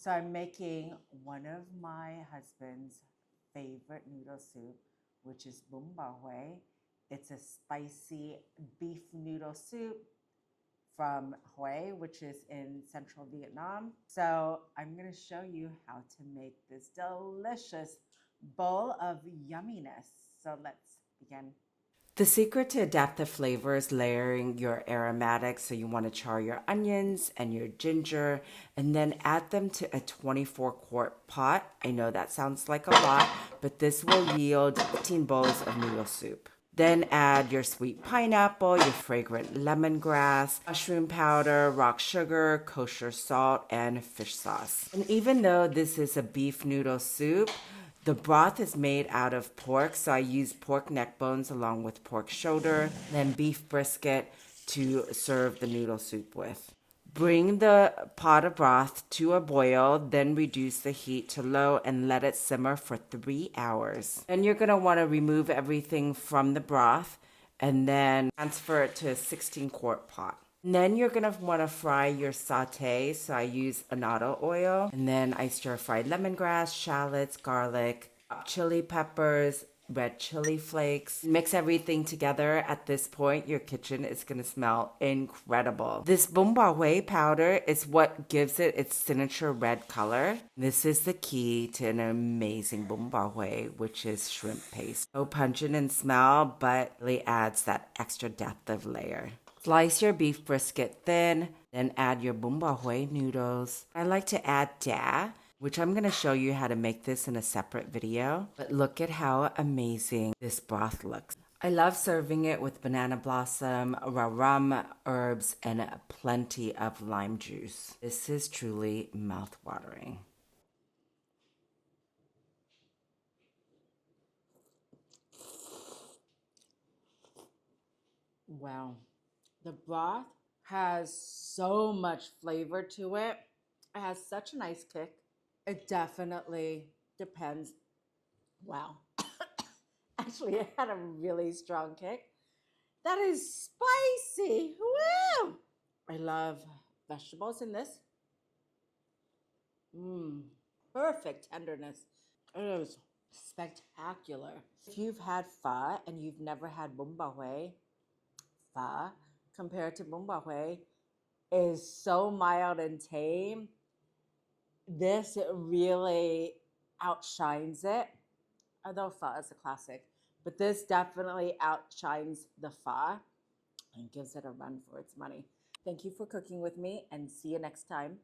So I'm making one of my husband's favorite noodle soup, which is Bun Bo Hue. It's a spicy beef noodle soup from Hue, which is in central Vietnam. So I'm going to show you how to make this delicious bowl of yumminess. So let's begin. The secret to adapt the flavor is layering your aromatics. So you want to char your onions and your ginger and then add them to a 24-quart pot. I know that sounds like a lot, but this will yield 15 bowls of noodle soup. Then add your sweet pineapple, your fragrant lemongrass, mushroom powder, rock sugar, kosher salt, and fish sauce. And even though this is a beef noodle soup, the broth is made out of pork, so I use pork neck bones along with pork shoulder, then beef brisket to serve the noodle soup with. Bring the pot of broth to a boil, then reduce the heat to low and let it simmer for 3 hours. Then you're going to want to remove everything from the broth and then transfer it to a 16-quart pot. And then you're going to want to fry your sauté. So I use annatto oil. And then I stir fry lemongrass, shallots, garlic, chili peppers, red chili flakes. Mix everything together. At this point, your kitchen is going to smell incredible. This Bun Bo Hue powder is what gives it its signature red color. This is the key to an amazing Bun Bo Hue, which is shrimp paste. So pungent in smell, but really adds that extra depth of layer. Slice your beef brisket thin, then add your Bun Bo Hue noodles. I like to add da, which I'm going to show you how to make this in a separate video. But look at how amazing this broth looks. I love serving it with banana blossom, rum, herbs, and plenty of lime juice. This is truly mouth-watering. Wow. The broth has so much flavor to it. It has such a nice kick. It definitely depends. Wow. Actually, it had a really strong kick. That is spicy. Woo! I love vegetables in this. Perfect tenderness. It is spectacular. If you've had pho and you've never had Bun Bo Hue, pho compared to Bun Bo Hue is so mild and tame. This really outshines it, although pho is a classic. But this definitely outshines the pho and gives it a run for its money. Thank you for cooking with me and see you next time.